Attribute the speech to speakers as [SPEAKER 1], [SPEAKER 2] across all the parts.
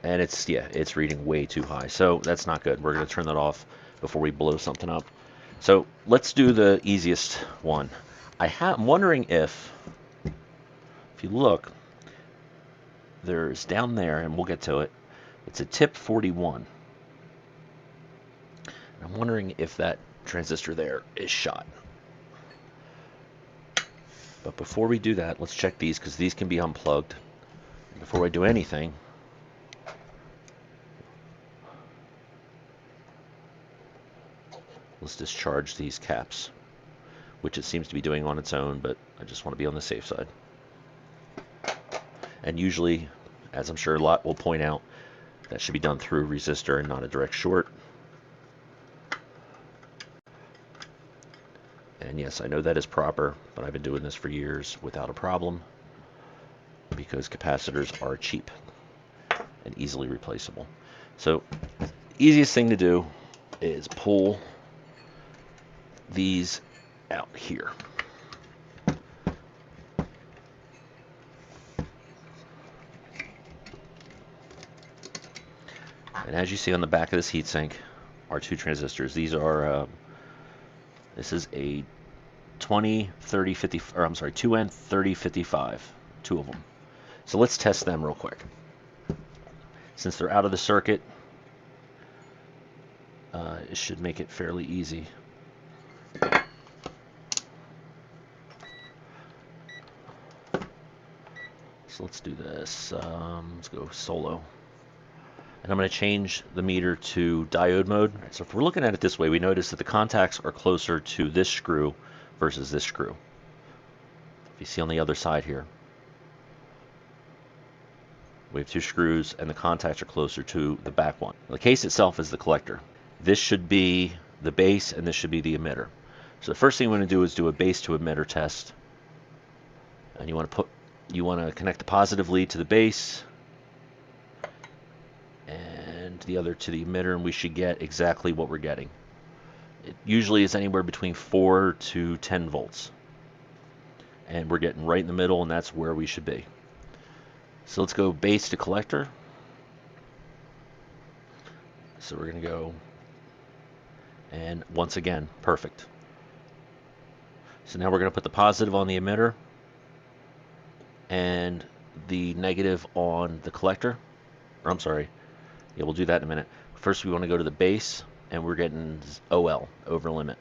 [SPEAKER 1] And it's, yeah, it's reading way too high. So that's not good. We're going to turn that off before we blow something up. So let's do the easiest one. I'm wondering if you look, there's down there, and we'll get to it, it's a tip 41. I'm wondering if that transistor there is shot. But before we do that, let's check these, because these can be unplugged. Before I do anything, let's discharge these caps, which it seems to be doing on its own, but I just want to be on the safe side. And usually, as I'm sure a lot will point out, that should be done through a resistor and not a direct short. And yes, I know that is proper, but I've been doing this for years without a problem, because capacitors are cheap and easily replaceable. So, easiest thing to do is pull these out here. And as you see on the back of this heatsink are two transistors. These are, this is a 20, 30, 50, or I'm sorry, 2N 30, 55, two of them. So let's test them real quick. Since they're out of the circuit, it should make it fairly easy. So let's do this. Let's go solo. And I'm going to change the meter to diode mode. So if we're looking at it this way, we notice that the contacts are closer to this screw versus this screw. If you see on the other side here, we have two screws and the contacts are closer to the back one. The case itself is the collector. This should be the base and this should be the emitter. So the first thing you want to do is do a base to emitter test. And you want to connect the positive lead to the base and the other to the emitter, and we should get exactly what we're getting. It usually is anywhere between 4 to 10 volts. And we're getting right in the middle, and that's where we should be. So let's go base to collector. So we're going to go, and once again, perfect. So now we're going to put the positive on the emitter and the negative on the collector. Or I'm sorry, yeah, we'll do that in a minute. First, we want to go to the base, and we're getting OL, over limit,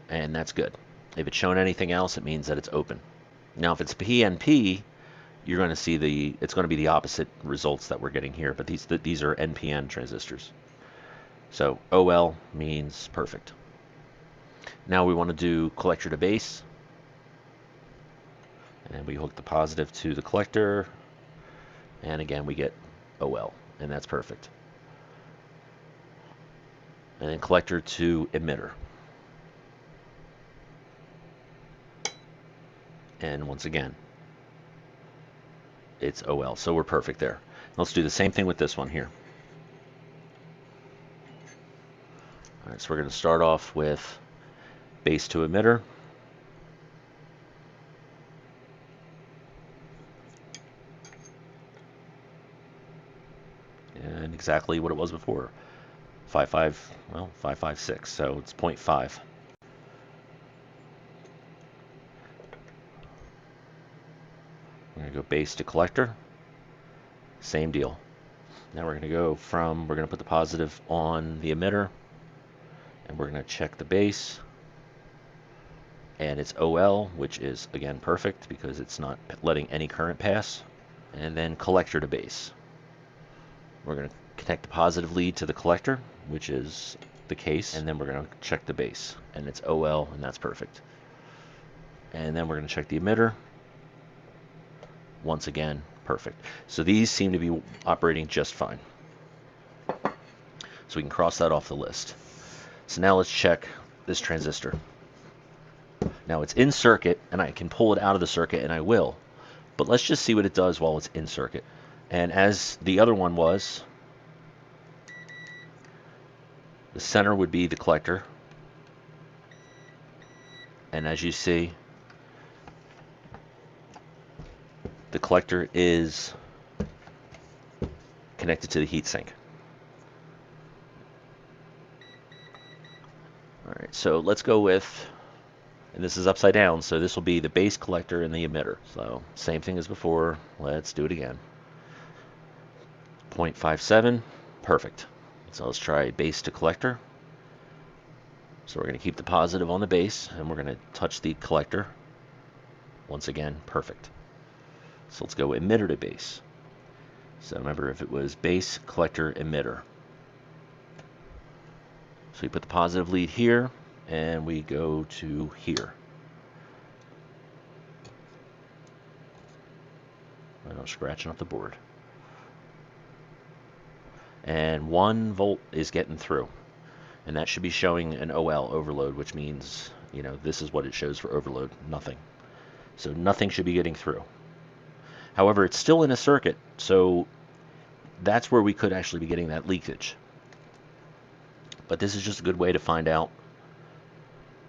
[SPEAKER 1] and that's good. If it's showing anything else, it means that it's open. Now, if it's PNP, you're going to see it's going to be the opposite results that we're getting here, but these are NPN transistors. So OL means perfect. Now we want to do collector to base, and we hook the positive to the collector, and again we get OL, and that's perfect. And then collector to emitter. And once again, it's OL, so we're perfect there. Let's do the same thing with this one here. All right, so we're going to start off with base to emitter. And exactly what it was before. 556, so it's 0.5. We're going to go base to collector. Same deal. Now we're going to put the positive on the emitter, and we're going to check the base, and it's OL, which is again perfect because it's not letting any current pass. And then collector to base. We're going to connect the positive lead to the collector, which is the case, and then we're going to check the base, and it's OL, and that's perfect. And then we're going to check the emitter. Once again, perfect. So these seem to be operating just fine. So we can cross that off the list. So now let's check this transistor. Now it's in circuit, and I can pull it out of the circuit, and I will. But let's just see what it does while it's in circuit. And as the other one was, the center would be the collector. And as you see, the collector is connected to the heatsink. All right, so let's go with, and this is upside down, so this will be the base collector and the emitter. So same thing as before. Let's do it again. 0.57, perfect. So let's try base to collector. So we're going to keep the positive on the base, and we're going to touch the collector. Once again, perfect. So let's go emitter to base. So remember, if it was base, collector, emitter. So we put the positive lead here, and we go to here. And I'm scratching up the board. And 1 volt is getting through. And that should be showing an OL, overload, which means, you know, this is what it shows for overload, nothing. So nothing should be getting through. However, it's still in a circuit, so that's where we could actually be getting that leakage. But this is just a good way to find out,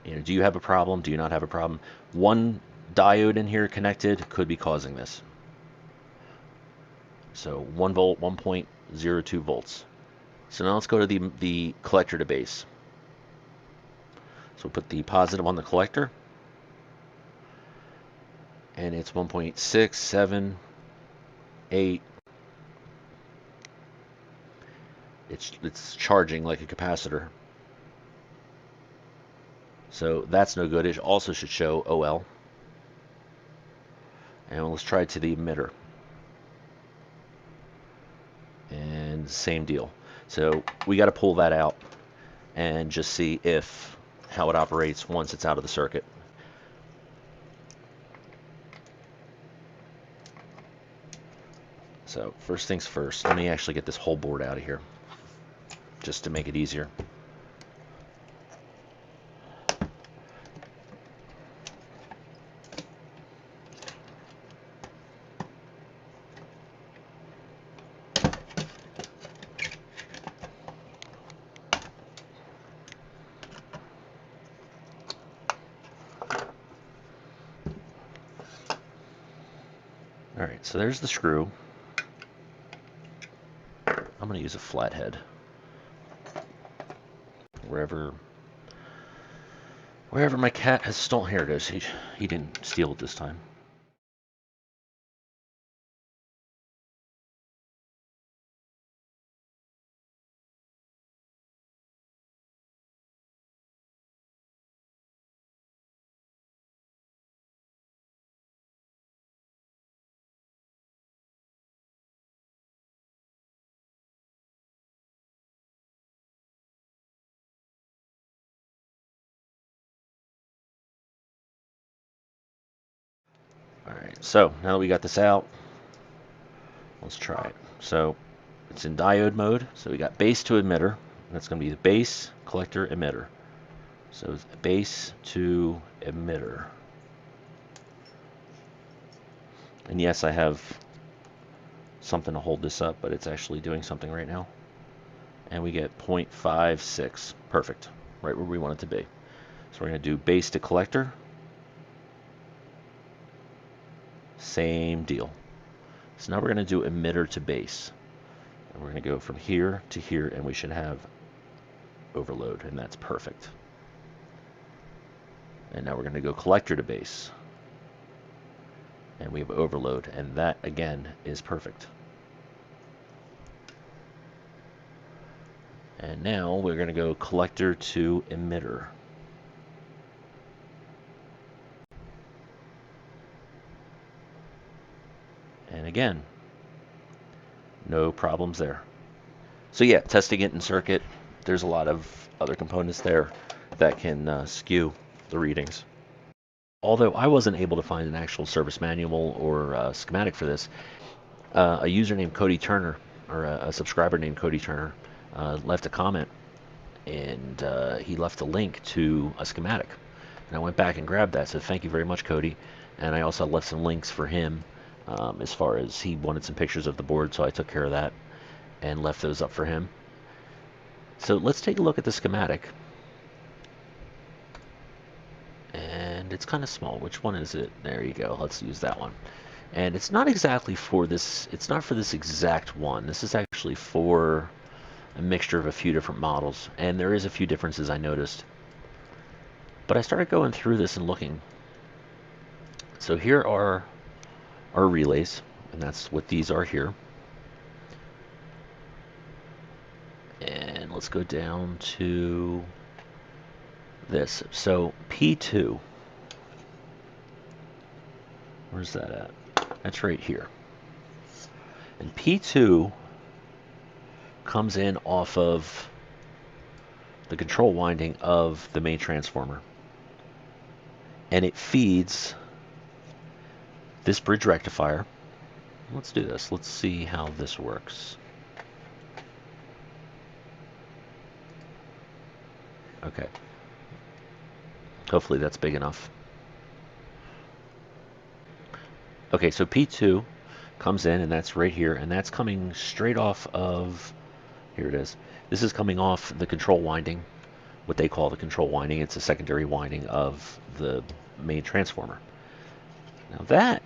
[SPEAKER 1] you know, do you have a problem? Do you not have a problem? One diode in here connected could be causing this. So 1 volt, 1.02 volts. So now let's go to the collector to base. So we'll put the positive on the collector, and it's 1.678. It's charging like a capacitor. So that's no good. It also should show OL. And let's try it to the emitter. And same deal. So we got to pull that out and just see how it operates once it's out of the circuit. So first things first, let me actually get this whole board out of here just to make it easier. All right, so there's the screw. I'm going to use a flathead. Wherever my cat has stolen, here it is. He didn't steal it this time. Alright, so now that we got this out, let's try it. So it's in diode mode. So we got base to emitter. That's going to be the base, collector, emitter. So it's base to emitter. And yes, I have something to hold this up, but it's actually doing something right now. And we get 0.56. Perfect. Right where we want it to be. So we're going to do base to collector. Same deal. So now we're going to do emitter to base. And we're going to go from here to here, and we should have overload, and that's perfect. And now we're going to go collector to base. And we have overload, and that, again, is perfect. And now we're going to go collector to emitter. And again, no problems there. So yeah, testing it in circuit, there's a lot of other components there that can skew the readings. Although I wasn't able to find an actual service manual or schematic for this, a user named Cody Turner, or a subscriber named Cody Turner, left a comment, and he left a link to a schematic. And I went back and grabbed that, so thank you very much, Cody. And I also left some links for him as far as he wanted some pictures of the board, so I took care of that and left those up for him. So let's take a look at the schematic. And it's kind of small. Which one is it? There you go. Let's use that one. And it's not exactly for this, it's not for this exact one. This is actually actually for a mixture of a few different models, and there is a few differences I noticed. But I started going through this and looking. So here are our relays, and that's what these are here. And let's go down to this. So P2, where's that at? That's right here. And P2 comes in off of the control winding of the main transformer. And it feeds this bridge rectifier. Let's do this. Let's see how this works. Okay. Hopefully that's big enough. Okay, so P2 comes in, and that's right here, and that's coming straight off of, here it is. This is coming off the control winding, what they call the control winding. It's a secondary winding of the main transformer. Now that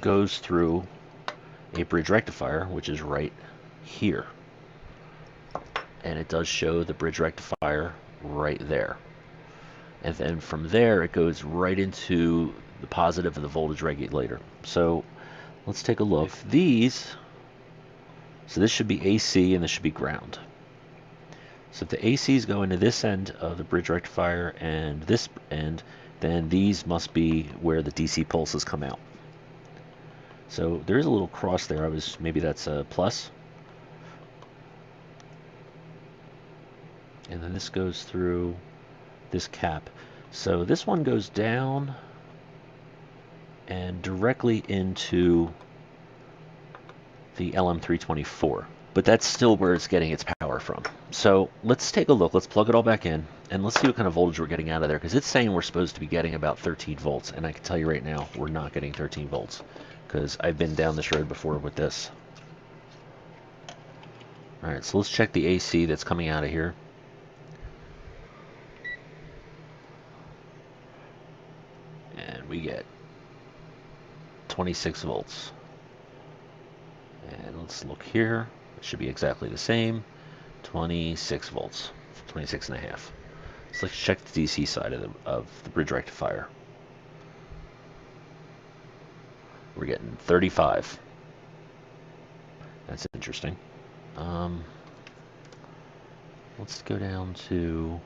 [SPEAKER 1] goes through a bridge rectifier, which is right here. And it does show the bridge rectifier right there. And then from there, it goes right into the positive of the voltage regulator. So let's take a look. These, so this should be AC and this should be ground. So if the ACs go into this end of the bridge rectifier and this end, then these must be where the DC pulses come out. So there is a little cross there. Maybe that's a plus. And then this goes through this cap. So this one goes down and directly into the LM324. But that's still where it's getting its power from. So let's take a look. Let's plug it all back in, and let's see what kind of voltage we're getting out of there, because it's saying we're supposed to be getting about 13 volts, and I can tell you right now, we're not getting 13 volts, because I've been down this road before with this. Alright, so let's check the AC that's coming out of here. And we get 26 volts. And let's look here. It should be exactly the same. 26 volts. 26 and a half. So let's check the DC side of the bridge rectifier. We're getting 35. That's interesting. Let's go down to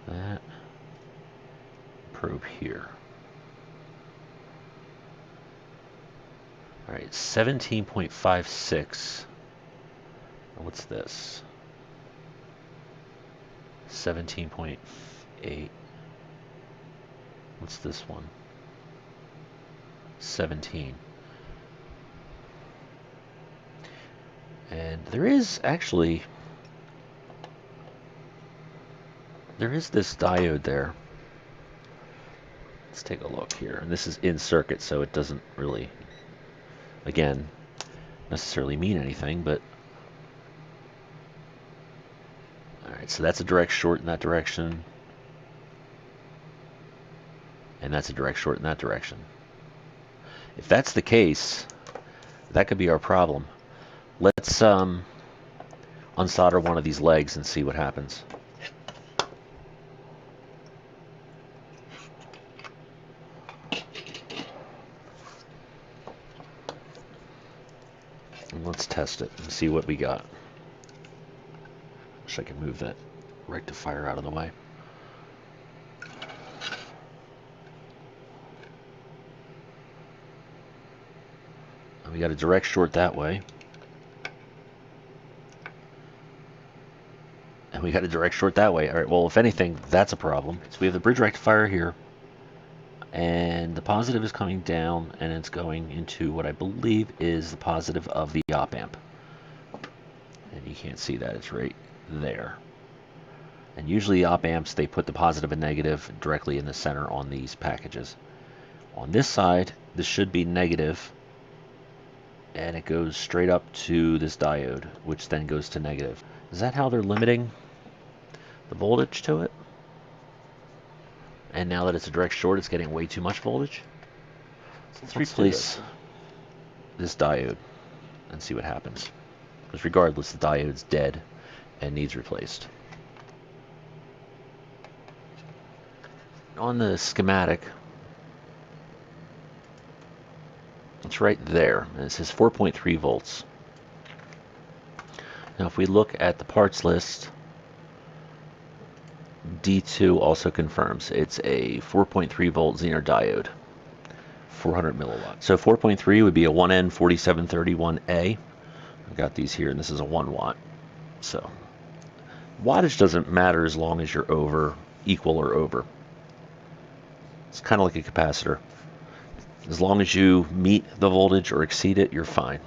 [SPEAKER 1] that probe here. All right, 17.56. What's this? 17.8. What's this one? 17. And there is this diode there. Let's take a look here. And this is in circuit, so it doesn't really, again, necessarily mean anything, but alright, so that's a direct short in that direction. And that's a direct short in that direction. If that's the case, that could be our problem. Let's unsolder one of these legs and see what happens. And let's test it and see what we got. Wish I could move that rectifier out of the way. We got a direct short that way. And we got a direct short that way. Alright, well, if anything, that's a problem. So we have the bridge rectifier here. And the positive is coming down, and it's going into what I believe is the positive of the op amp. And you can't see that, it's right there. And usually op amps, they put the positive and negative directly in the center on these packages. On this side, this should be negative, and it goes straight up to this diode, which then goes to negative. Is that how they're limiting the voltage to it? And now that it's a direct short, it's getting way too much voltage?
[SPEAKER 2] Let's
[SPEAKER 1] Let's
[SPEAKER 2] redo
[SPEAKER 1] place this diode and see what happens. Because regardless, the diode's dead and needs replaced. On the schematic, it's right there, and it says 4.3 volts. Now if we look at the parts list, D2 also confirms it's a 4.3 volt Zener diode, 400 milliwatts. So 4.3 would be a 1N4731A. I've got these here, and this is a 1 watt. So wattage doesn't matter as long as you're equal or over. It's kind of like a capacitor. As long as you meet the voltage or exceed it, you're fine.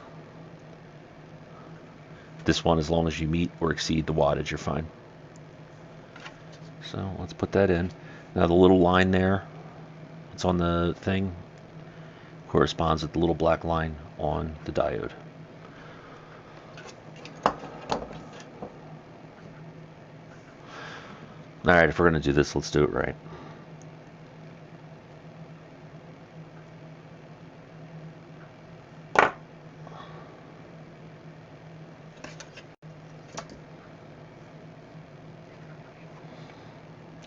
[SPEAKER 1] This one, as long as you meet or exceed the wattage, you're fine. So let's put that in. Now the little line there, it's on the thing, corresponds with the little black line on the diode. Alright, if we're going to do this, let's do it right.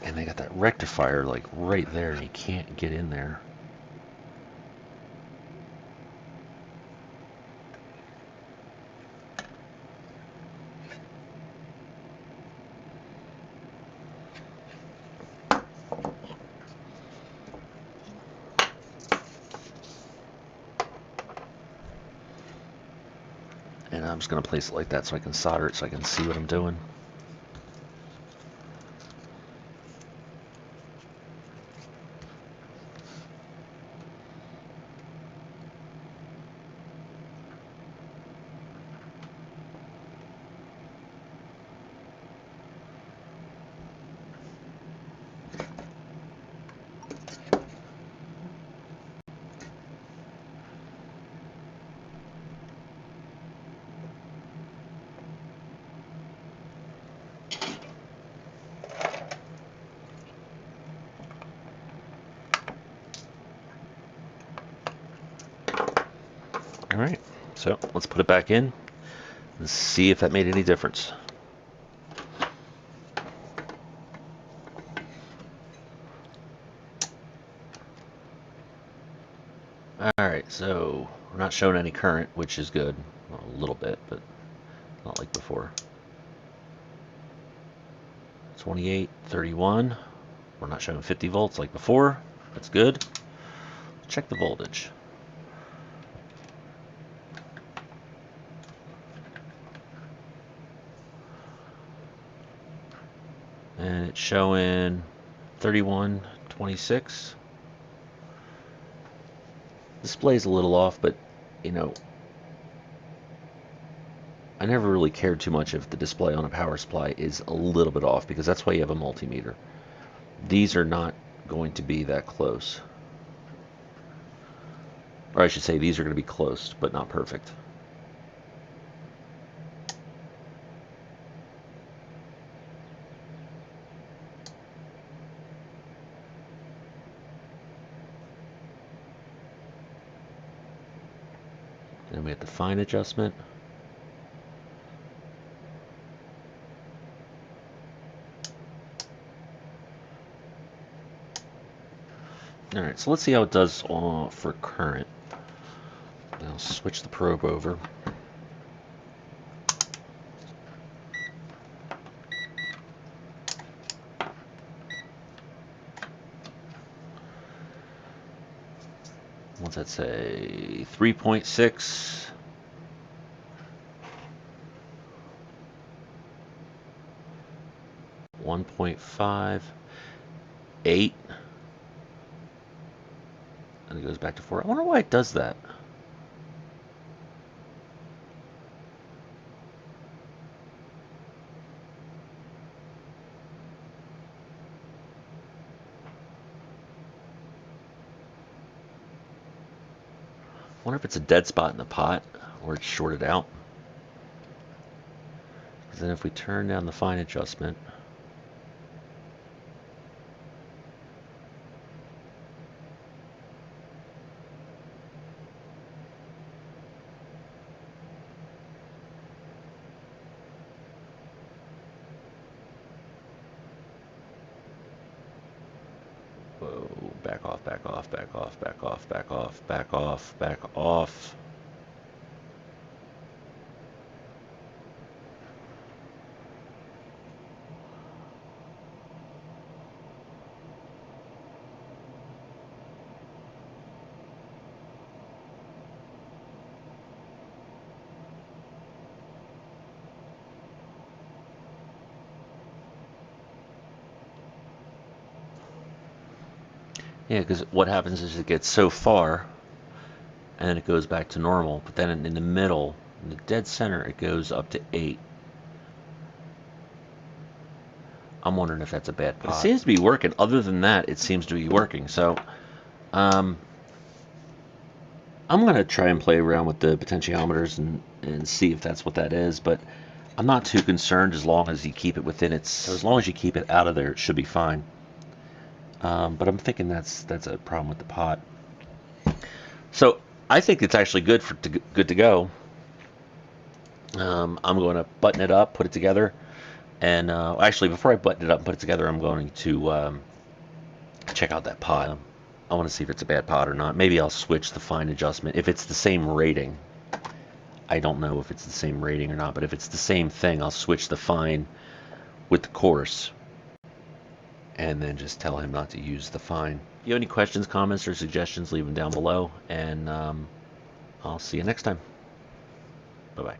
[SPEAKER 1] And they got that rectifier like right there, and you can't get in there. And I'm just going to place it like that so I can solder it so I can see what I'm doing. Alright, so let's put it back in and see if that made any difference. Alright, so we're not showing any current, which is good. Well, a little bit, but not like before. 28, 31. We're not showing 50 volts like before. That's good. Check the voltage. And it's showing 31.26. Display's a little off, but you know, I never really cared too much if the display on a power supply is a little bit off, because that's why you have a multimeter. These are not going to be that close. Or I should say, these are going to be close, but not perfect. Then we have the fine adjustment. Alright, so let's see how it does for current. I'll switch the probe over. What's that say? 3.6. 1.5. 8. And it goes back to 4. I wonder why it does that. I wonder if it's a dead spot in the pot, or it's shorted out. Because then if we turn down the fine adjustment, Whoa, back off, back off, back off, back off, back off, back off, back off. Yeah, because what happens is it gets so far, and then it goes back to normal, but then in the middle, in the dead center, it goes up to 8. I'm wondering if that's a bad pot. It seems to be working. Other than that, it seems to be working. So, I'm going to try and play around with the potentiometers and see if that's what that is, but I'm not too concerned as long as you keep it within its, as long as you keep it out of there, it should be fine. But I'm thinking that's a problem with the pot. So I think it's actually good to go. I'm going to button it up, put it together, and actually before I button it up and put it together, I'm going to check out that pot. I want to see if it's a bad pot or not. Maybe I'll switch the fine adjustment if it's the same rating. I don't know if it's the same rating or not, but if it's the same thing, I'll switch the fine with the coarse and then just tell him not to use the fine. If you have any questions, comments, or suggestions, leave them down below, and I'll see you next time. Bye-bye.